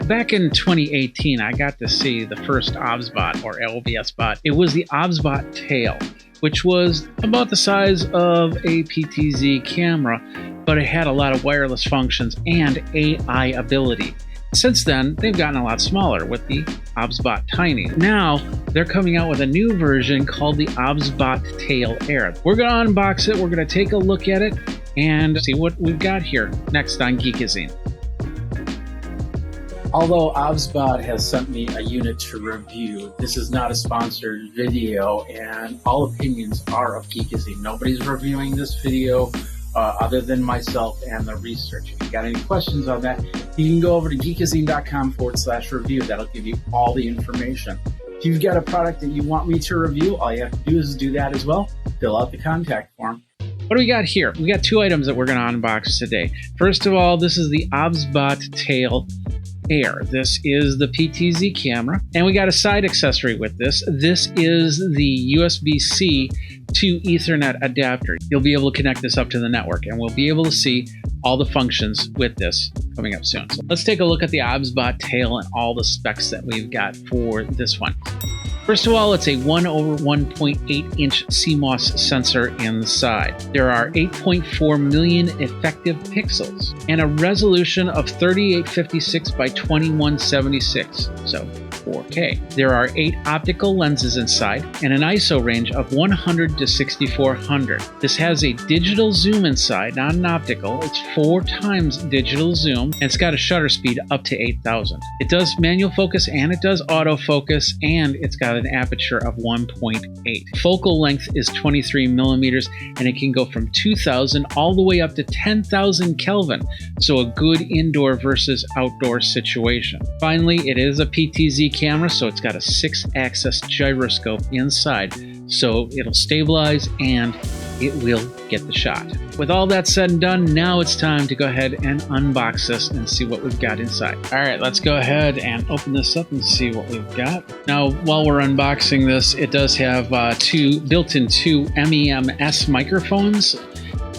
back in 2018, I got to see the first OBSBOT or OBSBOT. It was the OBSBOT Tail, which was about the size of a PTZ camera, but it had a lot of wireless functions and AI ability. Since then, they've gotten a lot smaller with the OBSBOT Tiny. Now, they're coming out with a new version called the OBSBOT Tail Air. We're going to unbox it, we're going to take a look at it, and see what we've got here next on Geekazine. Although OBSBOT has sent me a unit to review, this is not a sponsored video, and all opinions are of Geekazine. Nobody's reviewing this video other than myself and the research. If you got any questions on that, you can go over to geekazine.com/review. That'll give you all the information. If you've got a product that you want me to review, all you have to do is do that as well. Fill out the contact form. What do we got here? We got two items that we're going to unbox today. First of all, this is the OBSBOT Tail Air. This is the PTZ camera, and we got a side accessory with this. This is the USB-C to Ethernet adapter. You'll be able to connect this up to the network, and we'll be able to see all the functions with this coming up soon. So let's take a look at the OBSBOT Tail and all the specs that we've got for this one. First of all, it's a 1/1.8 inch CMOS sensor inside. There are 8.4 million effective pixels and a resolution of 3856 by 2176, so 4K. There are 8 optical lenses inside and an ISO range of 100 to 6400. This has a digital zoom inside, not an optical. It's 4 times digital zoom, and it's got a shutter speed up to 8000. It does manual focus and it does autofocus, and it's got an aperture of 1.8. Focal length is 23 millimeters, and it can go from 2000 all the way up to 10,000 Kelvin, so a good indoor versus outdoor situation. Finally, it is a PTZ camera, so it's got a 6-axis gyroscope inside, so it'll stabilize and it will get the shot. With all that said and done, now it's time to go ahead and unbox this and see what we've got inside. All right, let's go ahead and open this up and see what we've got. Now, while we're unboxing this, it does have built-in two MEMS microphones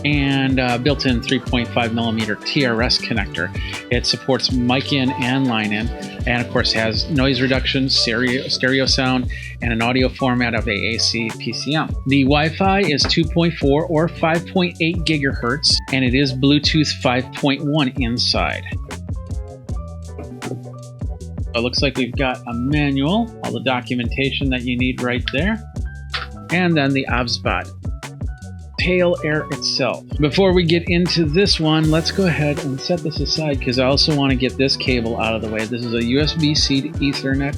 and built-in 3.5 millimeter TRS connector. It supports mic in and line in, and of course has noise reduction, stereo sound, and an audio format of AAC PCM. The Wi-Fi is 2.4 or 5.8 gigahertz, and it is Bluetooth 5.1 inside. It looks like we've got a manual, all the documentation that you need right there, and then the OBSBOT Tail Air itself. Before we get into this one, let's go ahead and set this aside because I also want to get this cable out of the way. This is a USB-C to Ethernet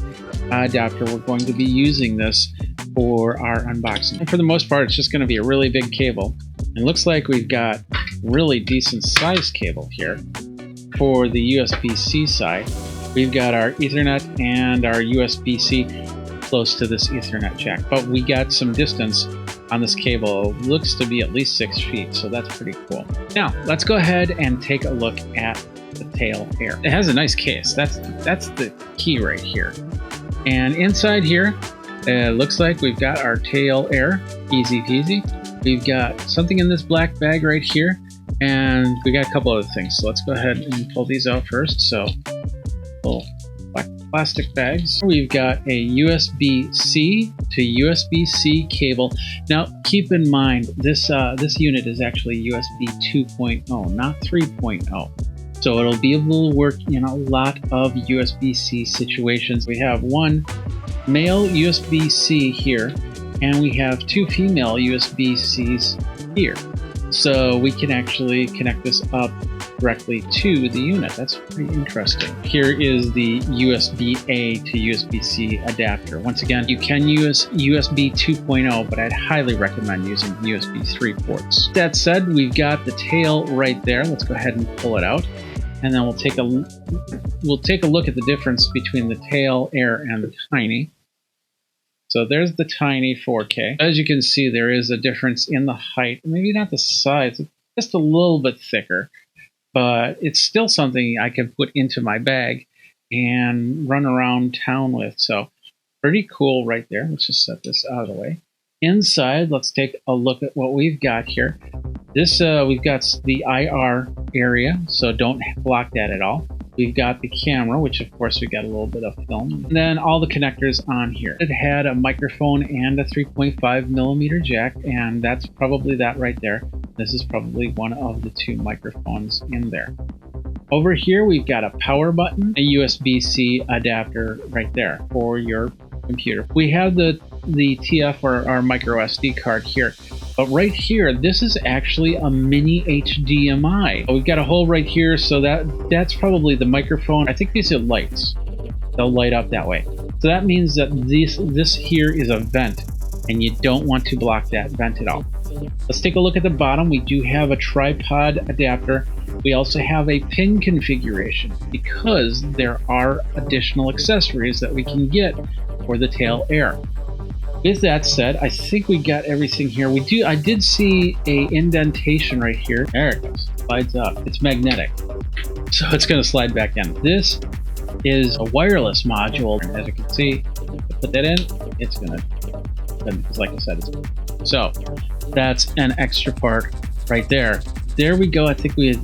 adapter. We're going to be using this for our unboxing. And for the most part, it's just going to be a really big cable. It looks like we've got really decent size cable here. For the USB-C side, we've got our Ethernet and our USB-C close to this Ethernet jack, but we got some distance on this cable. It looks to be at least 6 feet, so that's pretty cool. Now, let's go ahead and take a look at the Tail Air. It has a nice case. That's the key right here. And inside here, it looks like we've got our Tail Air, easy peasy. We've got something in this black bag right here, and we got a couple other things. So let's go ahead and pull these out first. So, little plastic bags. We've got a USB-C to USB-C cable. Now, keep in mind, this unit is actually USB 2.0, not 3.0. So it'll be able to work in a lot of USB-C situations. We have one male USB-C here, and we have 2 female USB-Cs here. So we can actually connect this up directly to the unit. That's pretty interesting. Here is the USB-A to USB-C adapter. Once again, you can use USB 2.0, but I'd highly recommend using USB 3 ports. That said, we've got the tail right there. Let's go ahead and pull it out, and then we'll take a look at the difference between the Tail Air and the Tiny. So there's the Tiny 4K. As you can see, there is a difference in the height. Maybe not the size, just a little bit thicker. But it's still something I can put into my bag and run around town with. So pretty cool right there. Let's just set this out of the way. Inside, let's take a look at what we've got here. This we've got the IR area, so don't block that at all. We've got the camera, which of course we got a little bit of film. And then all the connectors on here. It had a microphone and a 3.5mm jack, and that's probably that right there. This is probably one of the 2 microphones in there. Over here, we've got a power button, a USB-C adapter right there for your computer. We have the TF or our micro SD card here. But right here, this is actually a mini HDMI. We've got a hole right here, so that's probably the microphone. I think these are lights. They'll light up that way. So that means that this here is a vent, and you don't want to block that vent at all. Let's take a look at the bottom. We do have a tripod adapter. We also have a pin configuration because there are additional accessories that we can get for the Tail Air. With that said, I think we got everything here. I did see a indentation right here. There it goes. Slides up. It's magnetic, so it's going to slide back in. This is a wireless module, and as you can see, put that in. It's going to, because like I said, so that's an extra part right there. There we go. I think we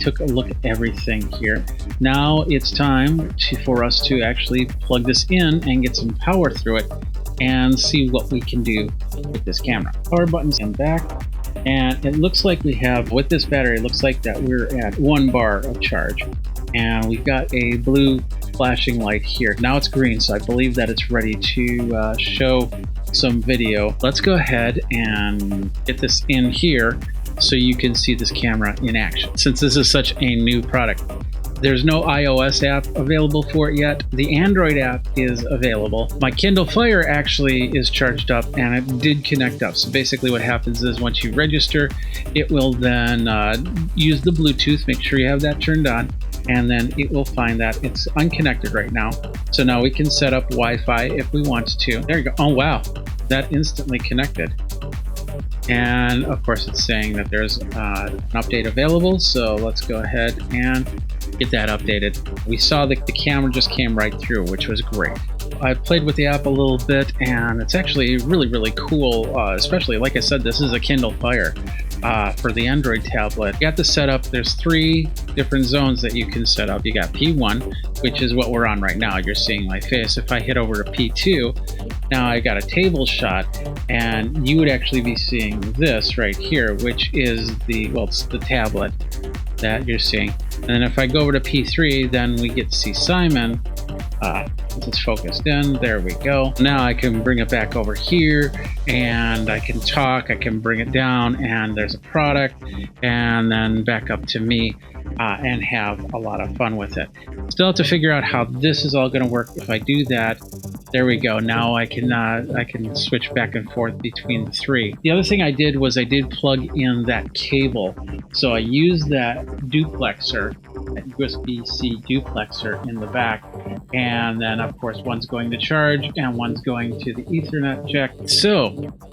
took a look at everything here. Now it's time for us to actually plug this in and get some power through it and see what we can do with this camera. Power buttons in back, and it looks like we have, with this battery, it looks like that we're at 1 bar of charge, and we've got a blue flashing light here. Now it's green, so I believe that it's ready to show some video. Let's go ahead and get this in here so you can see this camera in action. Since this is such a new product, there's no iOS app available for it yet. The Android app is available. My Kindle Fire actually is charged up, and it did connect up. So basically what happens is once you register, it will then use the Bluetooth. Make sure you have that turned on, and then it will find that it's unconnected right now. So now we can set up Wi-Fi if we want to. There you go. Oh wow, that instantly connected. And of course it's saying that there's an update available, so let's go ahead and get that updated. We saw that the camera just came right through, which was great. I played with the app a little bit, and it's actually really cool, especially, like I said, this is a Kindle Fire for the Android tablet. You got the setup. There's 3 different zones that you can set up. You got P1, which is what we're on right now. You're seeing my face. If I hit over to P2, now I got a table shot, and you would actually be seeing this right here, which is it's the tablet that you're seeing. And then if I go over to P3, then we get to see Simon. It's focused in. There we go. Now I can bring it back over here, and I can talk. I can bring it down, and there's a product, and then back up to me, and have a lot of fun with it. Still have to figure out how this is all going to work. If I do that, there we go. Now I can switch back and forth between the 3. The other thing I did was I did plug in that cable. So I used that duplexer, that USB-C duplexer in the back, and then of course one's going to charge and one's going to the Ethernet jack. So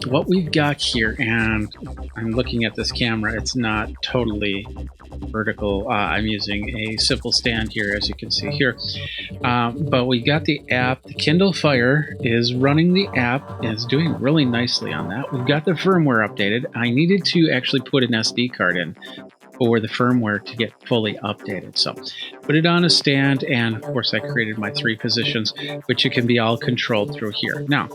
what we've got here, and I'm looking at this camera, it's not totally vertical. I'm using a simple stand here, as you can see here, but we got the app. The Kindle Fire is running the app, and it's doing really nicely on that. We've got the firmware updated. I needed to actually put an SD card in for the firmware to get fully updated. So put it on a stand, and of course I created my 3 positions, which it can be all controlled through here. Now,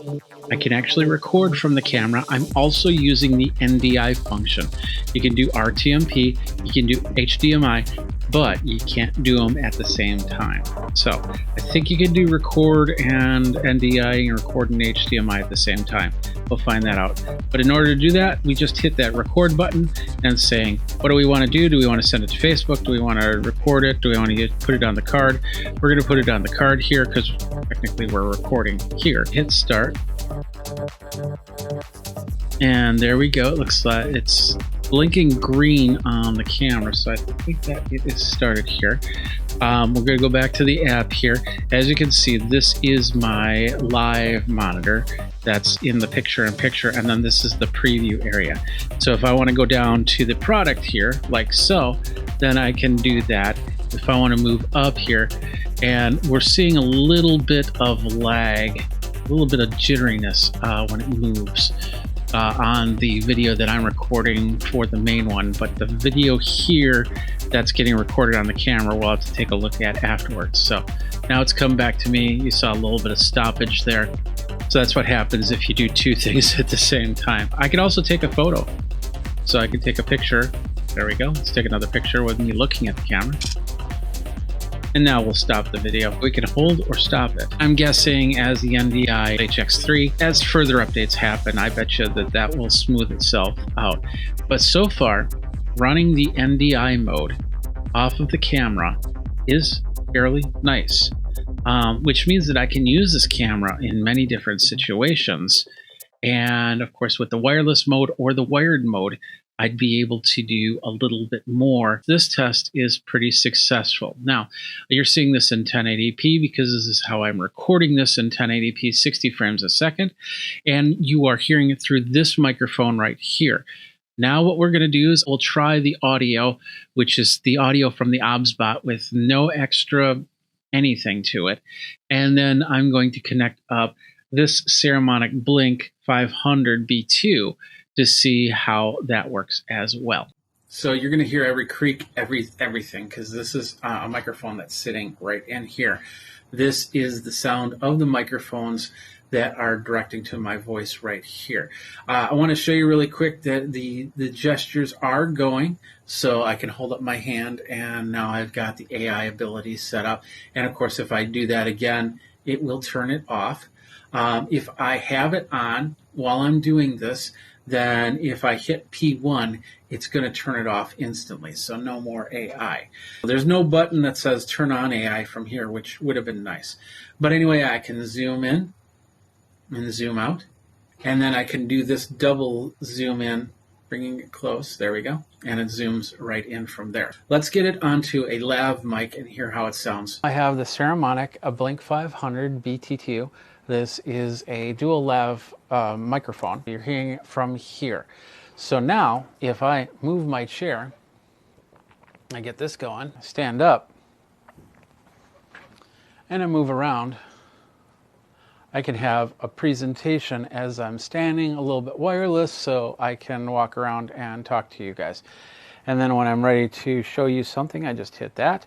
I can actually record from the camera. I'm also using the NDI function. You can do RTMP, you can do HDMI, but you can't do them at the same time. So I think you can do record and NDI and record and HDMI at the same time. We'll find that out. But in order to do that, we just hit that record button and saying, what do we want to do? Do we want to send it to Facebook? Do we want to record it? Do we want to put it on the card? We're going to put it on the card here because technically we're recording here. Hit start. And there we go. It looks like it's blinking green on the camera, so I think that it is started here. We're going to go back to the app here. As you can see, this is my live monitor that's in the picture-in-picture, and then this is the preview area. So if I want to go down to the product here, like so, then I can do that. If I want to move up here, and we're seeing a little bit of lag, a little bit of jitteriness when it moves. on the video that I'm recording for the main one, but the video here that's getting recorded on the camera we'll have to take a look at afterwards. So now it's come back to me. You saw a little bit of stoppage there. So that's what happens if you do two things at the same time. I can also take a photo. So I can take a picture. There we go. Let's take another picture with me looking at the camera. And now we'll stop the video. We can hold or stop it. I'm guessing as the NDI HX3, as further updates happen, I bet you that that will smooth itself out. But so far, running the NDI mode off of the camera is fairly nice, which means that I can use this camera in many different situations. And of course, with the wireless mode or the wired mode, I'd be able to do a little bit more. This test is pretty successful. Now, you're seeing this in 1080p because this is how I'm recording this in 1080p, 60 frames a second. And you are hearing it through this microphone right here. Now what we're going to do is we'll try the audio, which is the audio from the OBSBOT with no extra anything to it. And then I'm going to connect up this Ceremonic Blink 500 B2 to see how that works as well. So you're going to hear every creak, everything, because this is a microphone that's sitting right in here. This is the sound of the microphones that are directing to my voice right here. I want to show you really quick that the gestures are going, so I can hold up my hand, and now I've got the AI ability set up. And of course, if I do that again, it will turn it off. If I have it on while I'm doing this, then if I hit P1, it's going to turn it off instantly, so no more AI. There's no button that says turn on AI from here, which would have been nice. But anyway, I can zoom in and zoom out, and then I can do this double zoom in, bringing it close. There we go, and it zooms right in from there. Let's get it onto a lav mic and hear how it sounds. I have the Ceremonic Blink 500 BT2. This is a dual lav microphone. You're hearing it from here. So now, if I move my chair, I get this going, stand up, and I move around, I can have a presentation as I'm standing, a little bit wireless, so I can walk around and talk to you guys. And then when I'm ready to show you something, I just hit that.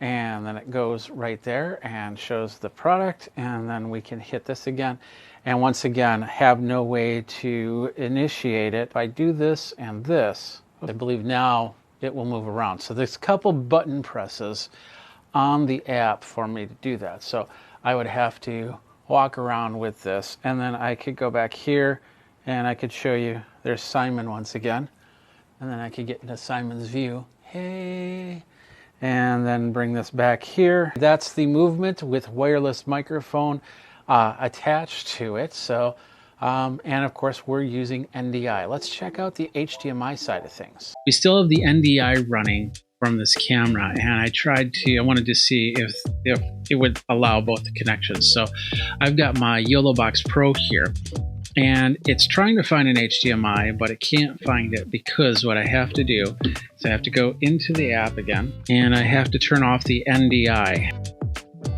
And then it goes right there and shows the product, and then we can hit this again. And once again, have no way to initiate it. If I do this and this, I believe now it will move around. So there's a couple button presses on the app for me to do that. So I would have to walk around with this, and then I could go back here and I could show you, there's Simon once again. And then I could get into Simon's view. Hey. And then bring this back here. That's the movement with wireless microphone attached to it. So, and of course, we're using NDI. Let's check out the HDMI side of things. We still have the NDI running from this camera, and I wanted to see if it would allow both the connections. So I've got my Yolobox Pro here, and it's trying to find an HDMI, but it can't find it because what I have to do is I have to go into the app again, and I have to turn off the NDI.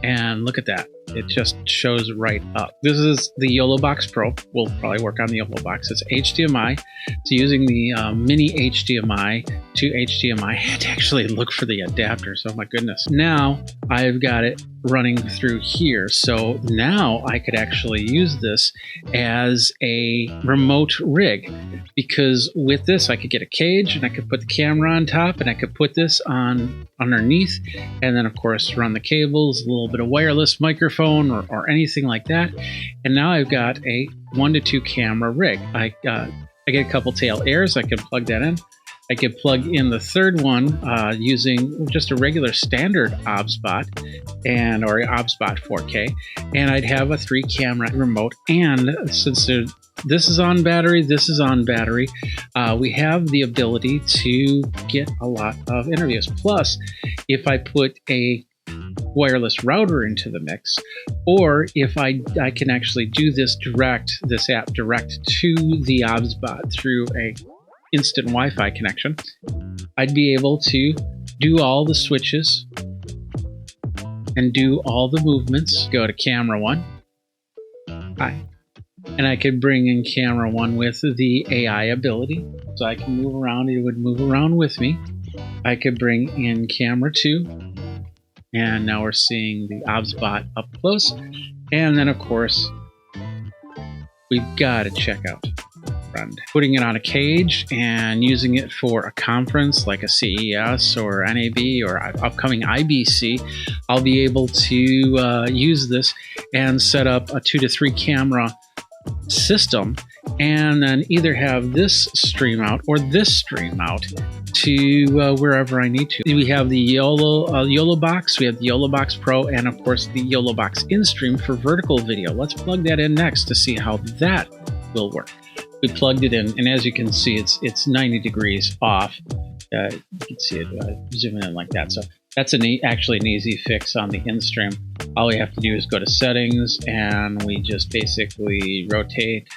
And look at that. It just shows right up. This is the Yolobox Pro. We'll probably work on the Yolobox. It's HDMI. It's using the mini HDMI to HDMI. I had to actually look for the adapter, so my goodness. Now I've got it running through here. So now I could actually use this as a remote rig, because with this I could get a cage and I could put the camera on top, and I could put this on underneath, and then of course run the cables, a little bit of wireless microphone or anything like that. And now I've got a 1 to 2 camera rig. I get a couple tail airs. I can plug that in. I could plug in the third one using just a regular standard OBSBOT or OBSBOT 4K, and I'd have a 3-camera remote. And since this is on battery, this is on battery, we have the ability to get a lot of interviews. Plus, if I put a wireless router into the mix, or if I can actually do this app direct to the OBSBOT through a instant Wi-Fi connection, I'd be able to do all the switches and do all the movements. Go to camera 1. Hi. And I could bring in camera 1 with the AI ability, so I can move around. It would move around with me. I could bring in camera 2, and now we're seeing the OBSBOT up close. And then, of course, we've got to check out friend. Putting it on a cage and using it for a conference like a CES or NAB or upcoming IBC, I'll be able to use this and set up a 2 to 3 camera system, and then either have this stream out or this stream out to wherever I need to. We have the Yolobox, we have the Yolobox Pro, and of course the Yolobox Instream for vertical video. Let's plug that in next to see how that will work. We plugged it in, and as you can see, it's 90 degrees off. You can see it zooming in like that. So that's actually an easy fix on the Instream. All we have to do is go to settings, and we just basically rotate,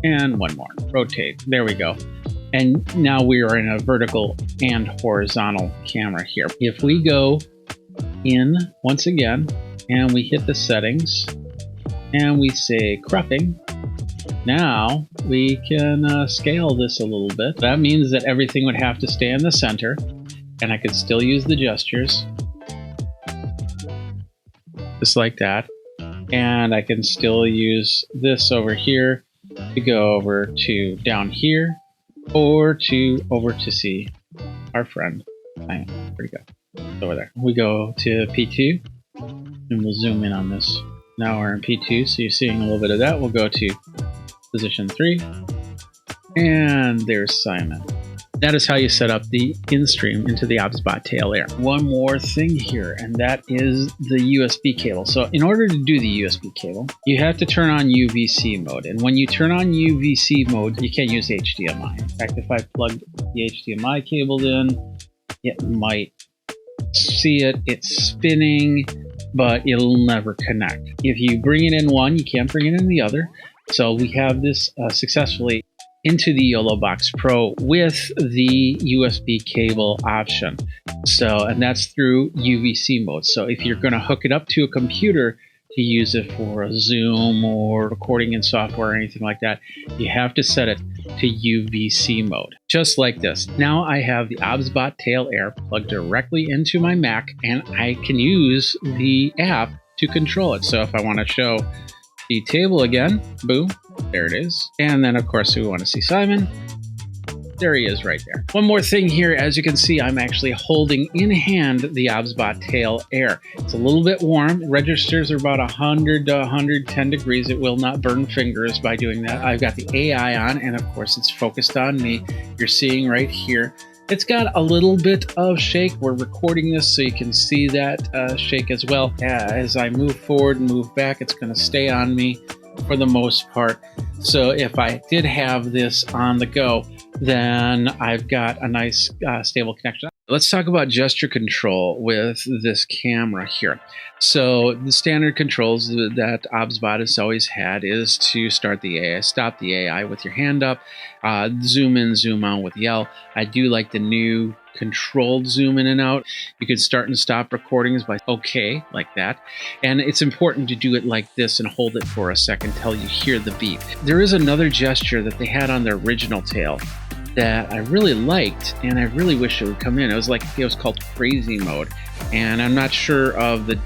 and one more, rotate. There we go. And now we are in a vertical and horizontal camera here. If we go in once again, and we hit the settings, and we say cropping, now we can scale this a little bit. That means that everything would have to stay in the center, and I could still use the gestures, just like that. And I can still use this over here to go over to down here, or to over to see our friend. There we go. It's over there. We go to P2, and we'll zoom in on this. Now we're in P2, so you're seeing a little bit of that. We'll go to position 3, and there's Simon. That is how you set up the Instream into the OBSBOT Tail Air. One more thing here, and that is the USB cable. So in order to do the USB cable, you have to turn on UVC mode. And when you turn on UVC mode, you can't use HDMI. In fact, if I plugged the HDMI cable in, it might see it's spinning, but it'll never connect. If you bring it in one, you can't bring it in the other. So we have this successfully into the Yolobox Pro with the USB cable option. So, and that's through UVC mode. So if you're going to hook it up to a computer to use it for a Zoom or recording in software or anything like that, you have to set it to UVC mode, just like this. Now I have the OBSBOT Tail Air plugged directly into my Mac, and I can use the app to control it. So if I want to show the table again, boom, there it is. And then of course we want to see Simon. There he is right there. One more thing here, as you can see, I'm actually holding in hand the OBSBOT Tail Air. It's a little bit warm. Registers are about 100 to 110 degrees. It will not burn fingers by doing that. I've got the AI on, and of course it's focused on me. You're seeing right here, it's got a little bit of shake. We're recording this so you can see that shake as well. As I move forward and move back, it's going to stay on me for the most part. So if I did have this on the go, then I've got a nice stable connection. Let's talk about gesture control with this camera here. So the standard controls that OBSBOT has always had is to start the AI, stop the AI with your hand up, zoom in, zoom out with L. I do like the new controlled zoom in and out. You can start and stop recordings by OK, like that. And it's important to do it like this and hold it for a second till you hear the beep. There is another gesture that they had on their original tail that I really liked, and I really wish it would come in. It was called crazy mode, and I'm not sure of the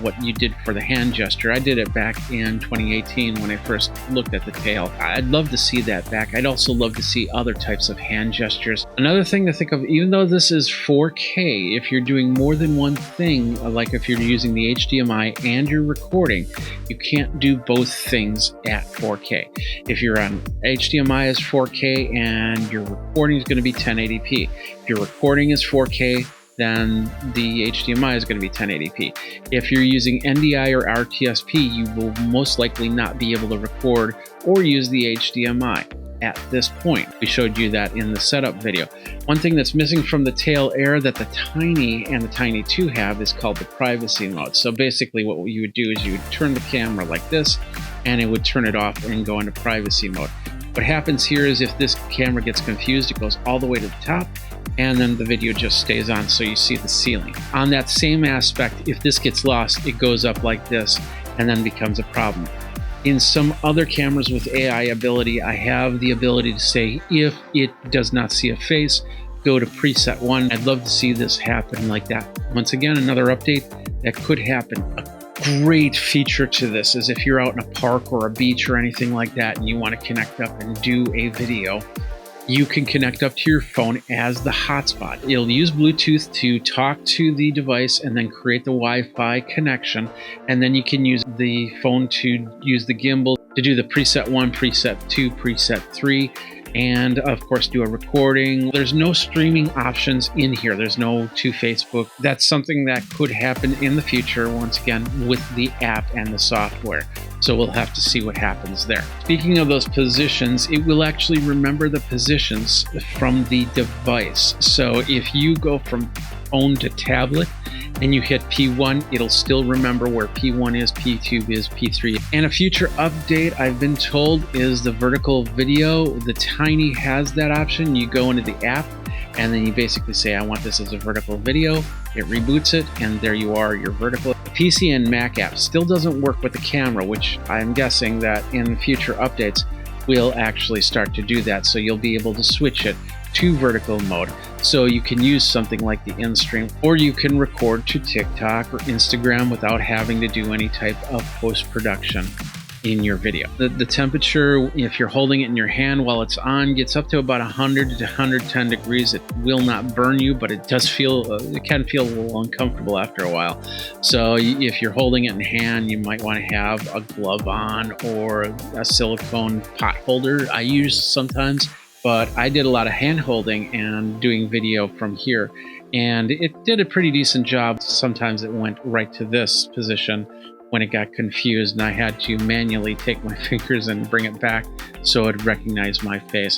what you did for the hand gesture. I did it back in 2018 when I first looked at the tail. I'd love to see that back. I'd also love to see other types of hand gestures. Another thing to think of, even though this is 4K, if you're doing more than one thing, like if you're using the HDMI and you're recording, you can't do both things at 4K. If you're on HDMI is 4K and your recording is going to be 1080p. If your recording is 4K, then the HDMI is going to be 1080p. If you're using NDI or RTSP, you will most likely not be able to record or use the HDMI at this point. We showed you that in the setup video. One thing that's missing from the Tail Air that the Tiny and the Tiny 2 have is called the privacy mode. So basically what you would do is you would turn the camera like this, and it would turn it off and go into privacy mode. What happens here is if this camera gets confused, it goes all the way to the top, and then the video just stays on, so you see the ceiling. On that same aspect, if this gets lost, it goes up like this, and then becomes a problem. In some other cameras with AI ability, I have the ability to say, if it does not see a face, go to preset 1. I'd love to see this happen like that. Once again, another update that could happen. A great feature to this is if you're out in a park or a beach or anything like that and you want to connect up and do a video, you can connect up to your phone as the hotspot. It'll use Bluetooth to talk to the device and then create the Wi-Fi connection. And then you can use the phone to use the gimbal to do the preset 1, preset 2, preset 3, and of course do a recording. There's no streaming options in here. There's no to Facebook. That's something that could happen in the future, once again, with the app and the software. So we'll have to see what happens there. Speaking of those positions, it will actually remember the positions from the device. So if you go from phone to tablet and you hit P1, it'll still remember where P1 is, P2 is, P3. And a future update, I've been told, is the vertical video. The Tiny has that option. You go into the app and then you basically say, I want this as a vertical video. It reboots it, and there you are, your vertical. The PC and Mac app still doesn't work with the camera, which I'm guessing that in future updates will actually start to do that. So you'll be able to switch it to vertical mode. So you can use something like the Instream, or you can record to TikTok or Instagram without having to do any type of post-production in your video. The temperature, if you're holding it in your hand while it's on, gets up to about 100 to 110 degrees. It will not burn you, but it does feel, it can feel a little uncomfortable after a while. So if you're holding it in hand, you might want to have a glove on or a silicone pot holder. I use sometimes, but I did a lot of hand holding and doing video from here, and it did a pretty decent job. Sometimes it went right to this position when it got confused, and I had to manually take my fingers and bring it back so it recognized my face.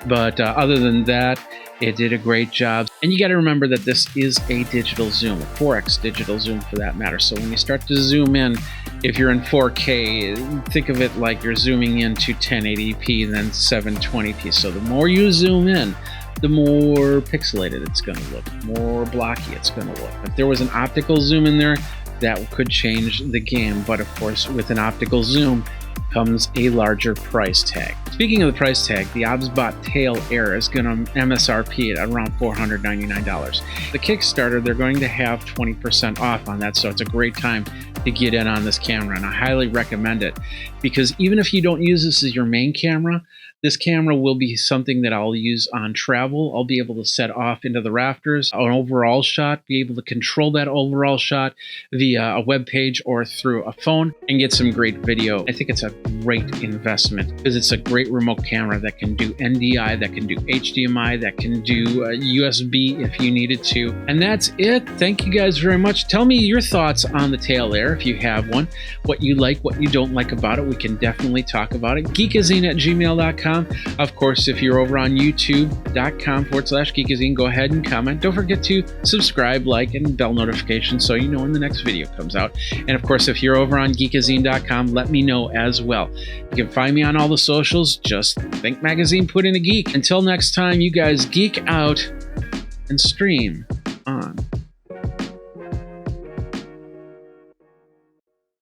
But other than that, it did a great job. And you got to remember that this is a digital zoom, a 4x digital zoom for that matter. So when you start to zoom in, if you're in 4K, think of it like you're zooming into 1080p then 720p. So the more you zoom in, the more pixelated it's going to look, more blocky it's going to look. If there was an optical zoom in there, that could change the game. But of course, with an optical zoom comes a larger price tag. Speaking of the price tag, the OBSBOT Tail Air is going to MSRP at around $499. The Kickstarter, they're going to have 20% off on that, so it's a great time to get in on this camera, and I highly recommend it, because even if you don't use this as your main camera, this camera will be something that I'll use on travel. I'll be able to set off into the rafters, an overall shot, be able to control that overall shot via a web page or through a phone, and get some great video. I think it's a great investment because it's a great remote camera that can do NDI, that can do HDMI, that can do USB if you needed to. And that's it. Thank you guys very much. Tell me your thoughts on the Tail Air if you have one, what you like, what you don't like about it. We can definitely talk about it. Geekazine@gmail.com. Of course, if you're over on youtube.com/Geekazine, go ahead and comment. Don't forget to subscribe, like, and bell notifications so you know when the next video comes out. And of course, if you're over on Geekazine.com, let me know as well. You can find me on all the socials. Just think magazine, put in a geek. Until next time, you guys geek out and stream on.